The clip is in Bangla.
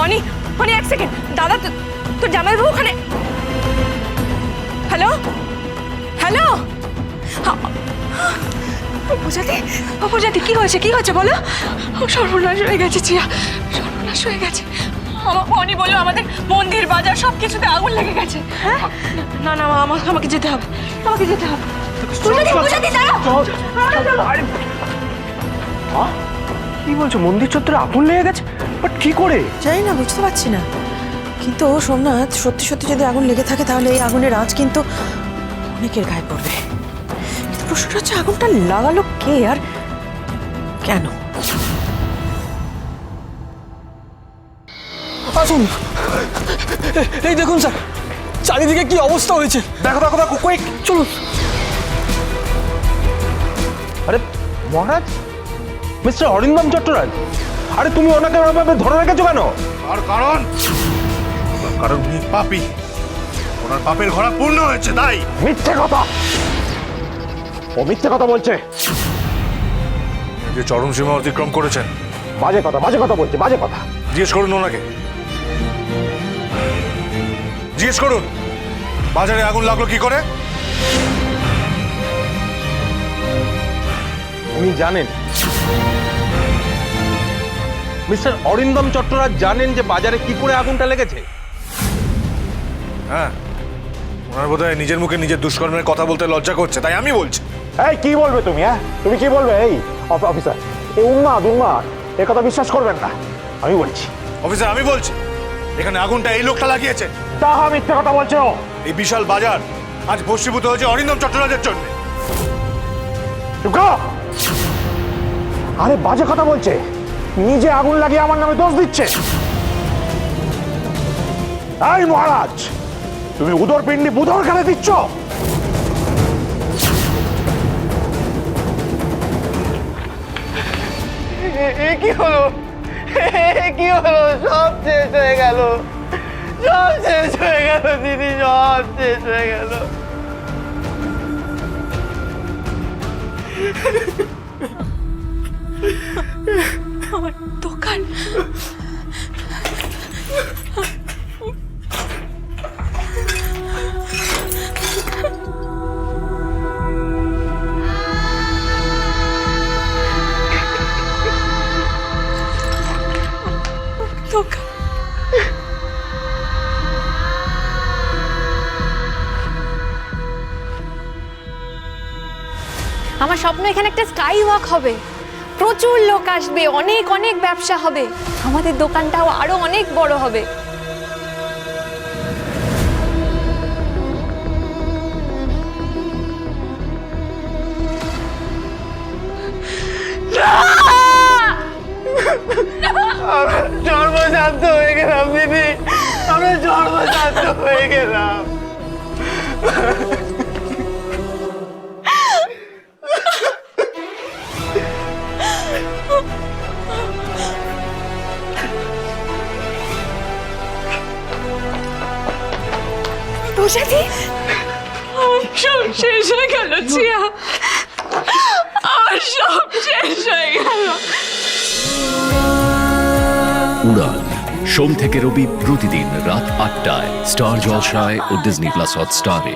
অনি অনি এক সেকেন্ড, দাদা তোর জামাইবাবু ওখানে। হ্যালো হ্যালো, অপূজাদি অপূজাদি, কি হয়েছে কি হয়েছে বলো? সর্বনাশ হয়ে গেছে চিয়া, সর্বনাশ হয়ে গেছে। অনি বললো আমাদের মন্দির বাজার সব কিছুতে আগুন লেগে গেছে। হ্যাঁ না না, আমাকে যেতে হবে, আমাকে যেতে হবে। কি বলছো, মন্দির চত্বরে আগুন লেগে গেছে? বাট কি করে? জানি না, বুঝতে পারছি না। কিন্তু সোমনাথ, সত্যি সত্যি যদি আগুন লেগে থাকে তাহলে এই আগুনের আঁচ কিন্তু অনেকের গায়ে পড়বে। কিন্তু প্রশ্নটা হচ্ছে আগুনটা লাগালো কে আর কেন? আসুন, এই দেখুন স্যার, চারিদিকে কি অবস্থা হয়েছে। দেখো দেখো দেখো, কুইক চলুন। আরে মহারাজ, মিস্টার অরিন্দম চট্টরাজ, আরে তুমি ওনাকে ওভাবে ধরে রেখেছো কেন? আর কারণ কারণ উনি পাপী, ওনার পাপের ঘোড়া পূর্ণ হয়েছে তাই। মিথ্যে কথা, ও মিথ্যে কথা বলছে। যে চরম সীমা অতিক্রম করেছেন। বাজে কথা, বাজে কথা বলছে, বাজে কথা। জিজ্ঞেস করুন ওনাকে, জিজ্ঞেস করুন বাজারে আগুন লাগলো কি করে। উনি জানেন, মিস্টার অরিন্দম চট্টরাজ জানেন যে বাজারে কি করে আগুনটা লেগেছে। হ্যাঁ, ওনার বোধহয় নিজের মুখে নিজের দুষ্কর্মের কথা বলতে লজ্জা করছে, তাই আমি বলছি। এই কি বলবে তুমি? হ্যাঁ তুমি কি বলবে? এই অফিসার, এই উন্মাদ এ কথা বিশ্বাস করবেন না, আমি বলছি। অফিসার আমি বলছি, এখানে আগুনটা এই লোকটা লাগিয়েছে। তাহা মিথ্যে কথা বলছো। এই বিশাল বাজার আজ ভস্মীভূত হয়েছে অরিন্দম চট্টরাজের জন্য। আরে বাজে কথা বলছে, নিজে আগুন লাগিয়ে আমার নামে দোষ দিচ্ছে। এই মহারাজ, তুমি উদর পিণ্ডি বুধর খানে দিচ্ছ। কি হলো, কি হলো? সব শেষ হয়ে গেল, সব শেষ হয়ে গেল দিদি, সব শেষ হয়ে গেল। আমার দোকান, দোকান। আমার স্বপ্ন এখানে একটা স্কাই ওয়াক হবে, প্রচুর লোক আসবে, অনেক অনেক ব্যবসা হবে, আমাদের দোকানটাও আরো অনেক বড় হবে। আমরা সর্বশান্ত হয়ে গেলাম দিদি, আমরা সর্বশান্ত হয়ে গেলাম। অপূজাদি, আমার সব শেষ হয়ে গেল চিয়া, আমার সব শেষ হয়ে গেল। উড়ান সোম থেকে রবি প্রতিদিন রাত ৮টায় স্টার জলসায় ও ডিজনি প্লাস হটস্টারে।